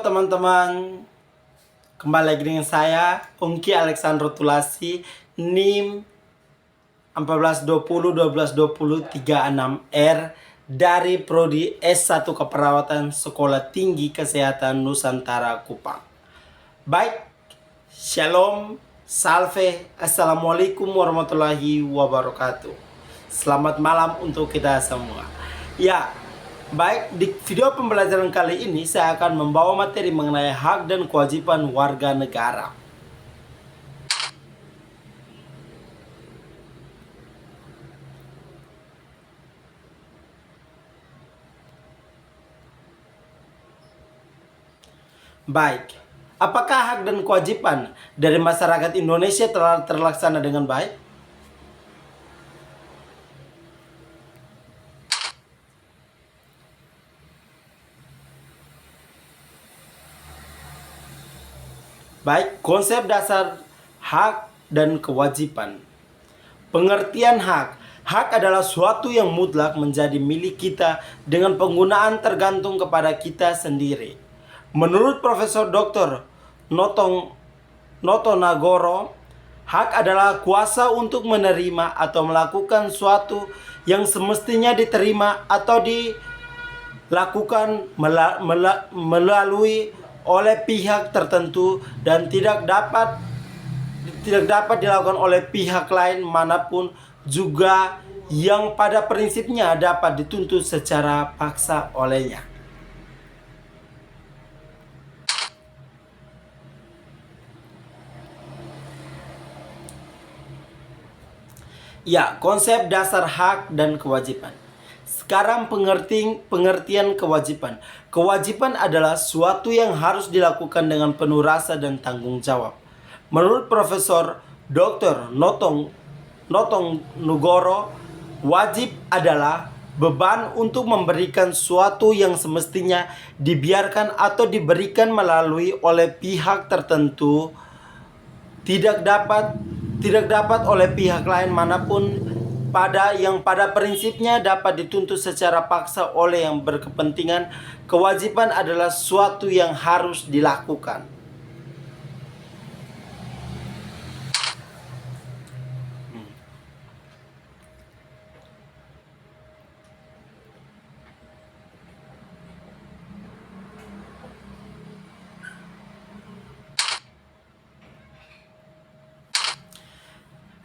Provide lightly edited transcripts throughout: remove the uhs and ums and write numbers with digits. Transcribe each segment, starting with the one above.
teman-teman, kembali lagi dengan saya Ungki Alexandro Tulasi, NIM 1420122036R dari Prodi S1 Keperawatan Sekolah Tinggi Kesehatan Nusantara Kupang. Baik, Shalom, Salve, Assalamualaikum warahmatullahi wabarakatuh. Selamat malam untuk kita semua. Ya, baik, di video pembelajaran kali ini saya akan membawa materi mengenai hak dan kewajiban warga negara. Baik, apakah hak dan kewajiban dari masyarakat Indonesia telah terlaksana dengan baik? Baik, konsep dasar hak dan kewajiban. Pengertian hak. Hak adalah suatu yang mutlak menjadi milik kita dengan penggunaan tergantung kepada kita sendiri. Menurut Profesor Dr. Noto Nagoro, hak adalah kuasa untuk menerima atau melakukan suatu yang semestinya diterima atau dilakukan melalui oleh pihak tertentu dan tidak dapat dilakukan oleh pihak lain manapun, juga yang pada prinsipnya dapat dituntut secara paksa olehnya. Ya, konsep dasar hak dan kewajiban. Sekarang pengertian kewajiban. Kewajiban adalah suatu yang harus dilakukan dengan penuh rasa dan tanggung jawab. Menurut Profesor Dr. Notong Nugoro, wajib adalah beban untuk memberikan suatu yang semestinya dibiarkan atau diberikan melalui oleh pihak tertentu, tidak dapat oleh pihak lain manapun, pada prinsipnya dapat dituntut secara paksa oleh yang berkepentingan. Kewajiban adalah suatu yang harus dilakukan.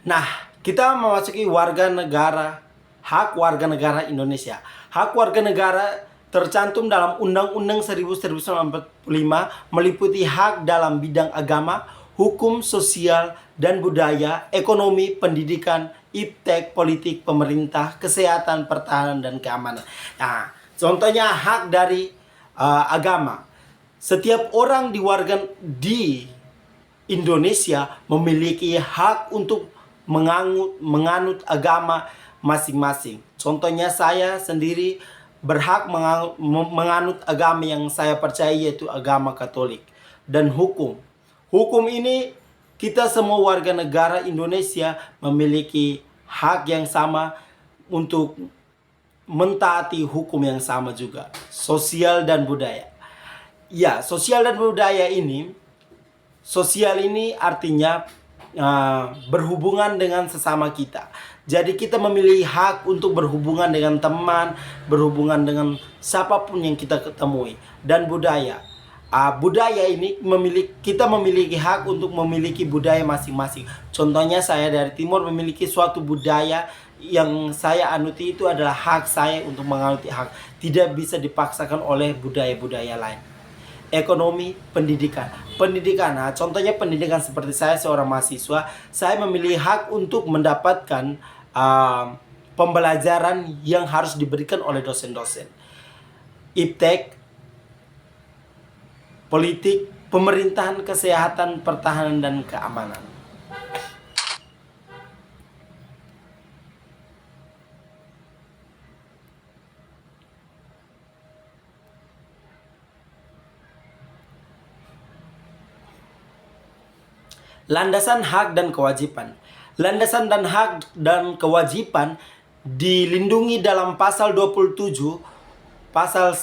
Nah, kita memasuki warga negara, hak warga negara Indonesia. Hak warga negara tercantum dalam Undang-Undang 1945, meliputi hak dalam bidang agama, hukum, sosial dan budaya, ekonomi, pendidikan, iptek, politik, pemerintah, kesehatan, pertahanan dan keamanan. Nah, contohnya hak dari agama. Setiap orang di Indonesia memiliki hak untuk menganut agama masing-masing. Contohnya saya sendiri berhak menganut agama yang saya percaya, yaitu agama Katolik. Dan hukum. Hukum ini kita semua warga negara Indonesia memiliki hak yang sama untuk mentaati hukum yang sama juga. Sosial dan budaya. Ya, sosial dan budaya ini, sosial ini artinya berhubungan dengan sesama kita. Jadi kita memiliki hak untuk berhubungan dengan teman, berhubungan dengan siapapun yang kita ketemui. Dan budaya, budaya ini kita memiliki hak untuk memiliki budaya masing-masing. Contohnya saya dari timur memiliki suatu budaya yang saya anuti, itu adalah hak saya untuk menganuti hak. Tidak bisa dipaksakan oleh budaya-budaya lain. Ekonomi, pendidikan. Nah, contohnya pendidikan seperti saya seorang mahasiswa, saya memiliki hak untuk mendapatkan pembelajaran yang harus diberikan oleh dosen-dosen. Iptek, politik, pemerintahan, kesehatan, pertahanan dan keamanan. Landasan hak dan kewajiban. Landasan dan hak dan kewajiban dilindungi dalam pasal 27 pasal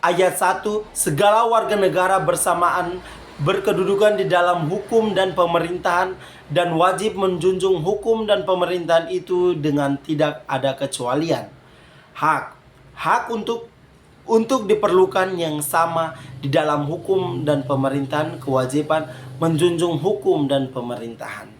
ayat 1, segala warga negara bersamaan berkedudukan di dalam hukum dan pemerintahan dan wajib menjunjung hukum dan pemerintahan itu dengan tidak ada kecualian. Hak untuk diperlukan yang sama di dalam hukum dan pemerintahan, kewajiban menjunjung hukum dan pemerintahan.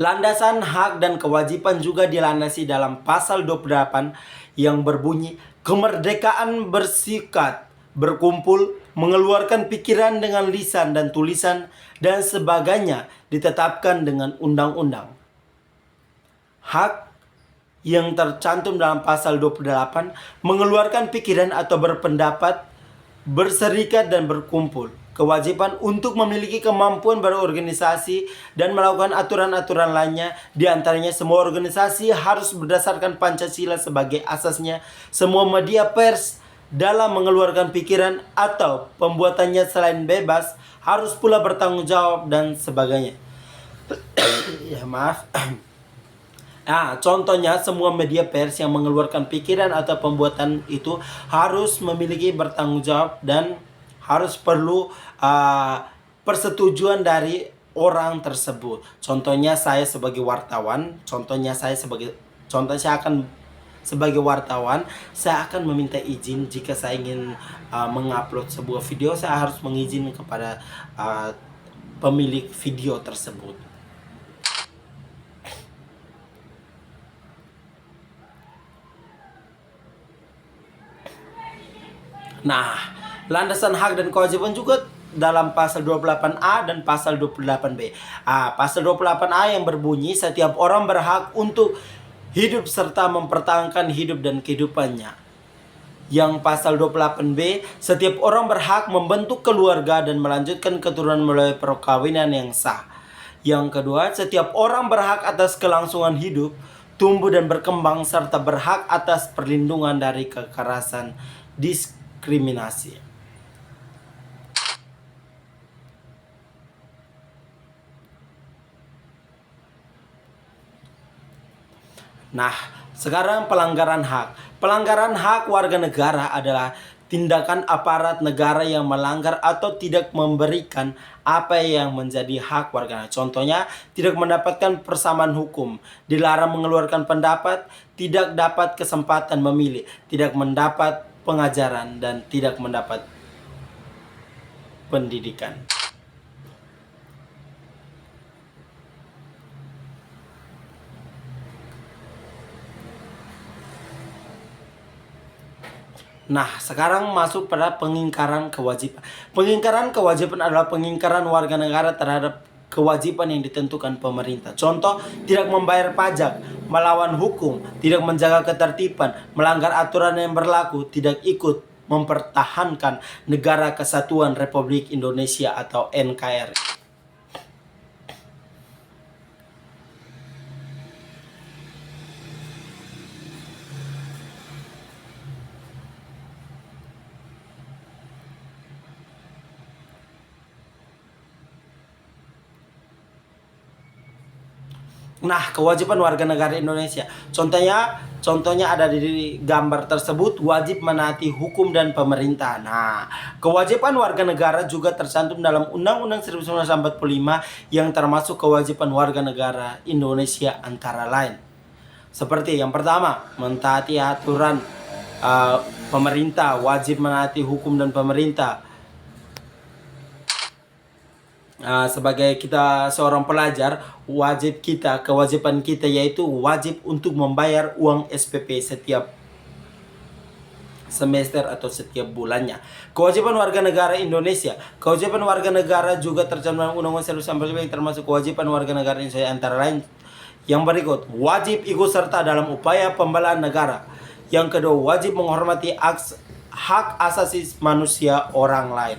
Landasan hak dan kewajiban juga dilandasi dalam pasal 28 yang berbunyi, kemerdekaan bersikap, berkumpul, mengeluarkan pikiran dengan lisan dan tulisan, dan sebagainya ditetapkan dengan undang-undang. Hak yang tercantum dalam pasal 28 mengeluarkan pikiran atau berpendapat, berserikat dan berkumpul. Kewajiban untuk memiliki kemampuan berorganisasi dan melakukan aturan-aturan lainnya. Di antaranya semua organisasi harus berdasarkan Pancasila sebagai asasnya. Semua media pers dalam mengeluarkan pikiran atau pembuatannya selain bebas harus pula bertanggung jawab dan sebagainya. Ya maaf. Nah, contohnya semua media pers yang mengeluarkan pikiran atau pembuatan itu harus memiliki bertanggung jawab dan harus perlu persetujuan dari orang tersebut. Contohnya saya sebagai wartawan, sebagai wartawan, saya akan meminta izin jika saya ingin mengupload sebuah video, saya harus mengizinkan kepada pemilik video tersebut. Nah, landasan hak dan kewajiban juga dalam pasal 28A dan pasal 28B. Pasal 28A yang berbunyi setiap orang berhak untuk hidup serta mempertahankan hidup dan kehidupannya. Yang pasal 28B, setiap orang berhak membentuk keluarga dan melanjutkan keturunan melalui perkawinan yang sah. Yang kedua, setiap orang berhak atas kelangsungan hidup, tumbuh dan berkembang serta berhak atas perlindungan dari kekerasan, diskriminasi. Nah, sekarang pelanggaran hak. Pelanggaran hak warga negara adalah tindakan aparat negara yang melanggar atau tidak memberikan apa yang menjadi hak warga. Contohnya, tidak mendapatkan persamaan hukum, dilarang mengeluarkan pendapat, tidak dapat kesempatan memilih, tidak mendapat pengajaran, dan tidak mendapat pendidikan. Nah, sekarang masuk pada pengingkaran kewajiban. Pengingkaran kewajiban adalah pengingkaran warga negara terhadap kewajiban yang ditentukan pemerintah. Contoh, tidak membayar pajak, melawan hukum, tidak menjaga ketertiban, melanggar aturan yang berlaku, tidak ikut mempertahankan Negara Kesatuan Republik Indonesia atau NKRI. Nah, kewajiban warga negara Indonesia. Contohnya ada di gambar tersebut, wajib menaati hukum dan pemerintah. Nah, kewajiban warga negara juga tercantum dalam Undang-Undang 1945 yang termasuk kewajiban warga negara Indonesia antara lain. Seperti yang pertama, mentaati aturan pemerintah, wajib menaati hukum dan pemerintah. Sebagai kita seorang pelajar, kewajiban kita yaitu wajib untuk membayar uang SPP setiap semester atau setiap bulannya. Kewajiban warga negara Indonesia. Kewajiban warga negara juga tercantum dalam Undang-Undang 1945 termasuk kewajiban warga negara Indonesia antara lain yang berikut: wajib ikut serta dalam upaya pembelaan negara. Yang kedua, wajib menghormati hak asasi manusia orang lain.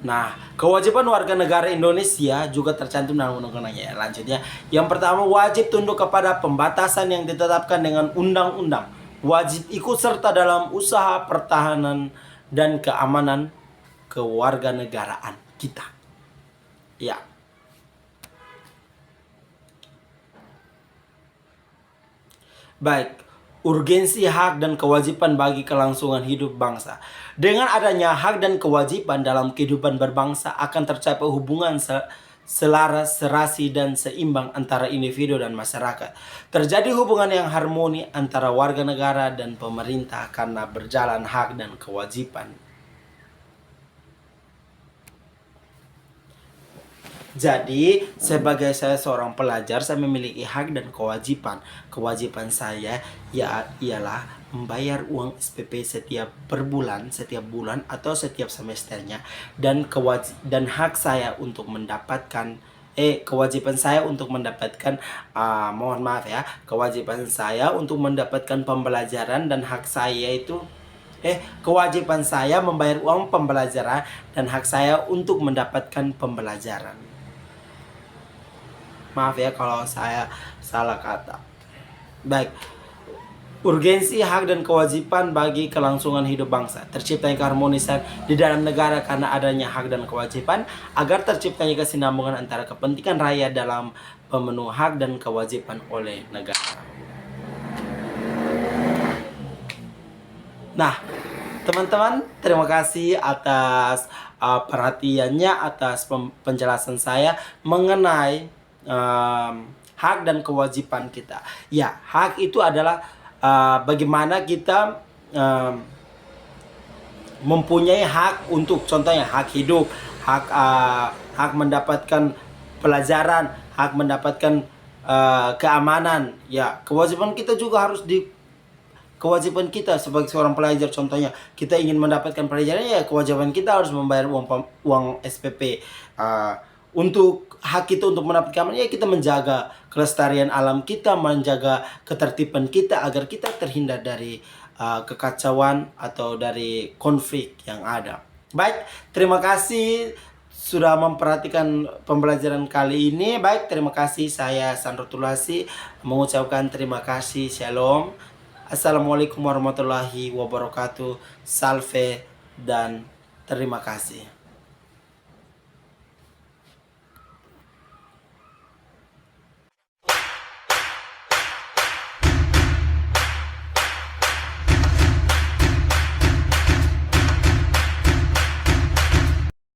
Nah, kewajiban warga negara Indonesia juga tercantum dalam undang-undangnya. Lanjutnya, yang pertama wajib tunduk kepada pembatasan yang ditetapkan dengan undang-undang. Wajib ikut serta dalam usaha pertahanan dan keamanan kewarganegaraan kita. Ya. Baik, urgensi hak dan kewajiban bagi kelangsungan hidup bangsa. Dengan adanya hak dan kewajiban dalam kehidupan berbangsa akan tercapai hubungan selaras, serasi, dan seimbang antara individu dan masyarakat. Terjadi hubungan yang harmoni antara warga negara dan pemerintah karena berjalan hak dan kewajiban. Jadi, sebagai saya seorang pelajar, saya memiliki hak dan kewajiban. Kewajiban saya ialah membayar uang SPP setiap bulan atau setiap semesternya, dan hak saya untuk mendapatkan kewajiban saya untuk mendapatkan mohon maaf ya, kewajiban saya untuk mendapatkan pembelajaran, dan hak saya itu kewajiban saya membayar uang pembelajaran dan hak saya untuk mendapatkan pembelajaran. Maaf ya kalau saya salah kata. Baik. Urgensi hak dan kewajiban bagi kelangsungan hidup bangsa. Terciptanya keharmonisan di dalam negara karena adanya hak dan kewajiban, agar terciptanya kesinambungan antara kepentingan rakyat dalam pemenuh hak dan kewajiban oleh negara. Nah, teman-teman, terima kasih atas perhatiannya, atas penjelasan saya mengenai hak dan kewajiban kita. Ya, hak itu adalah bagaimana kita mempunyai hak untuk, contohnya hak hidup, hak mendapatkan pelajaran, hak mendapatkan keamanan. Ya, kewajiban kita juga harus kewajiban kita sebagai seorang pelajar, contohnya kita ingin mendapatkan pelajaran, ya kewajiban kita harus membayar uang SPP. Untuk hak kita untuk mendapatkan keamanan, ya kita menjaga kelestarian alam kita, menjaga ketertiban kita agar kita terhindar dari kekacauan atau dari konflik yang ada. Baik, terima kasih sudah memperhatikan pembelajaran kali ini. Baik, terima kasih. Saya Sandro Tulasi mengucapkan terima kasih. Shalom. Assalamualaikum warahmatullahi wabarakatuh. Salve dan terima kasih.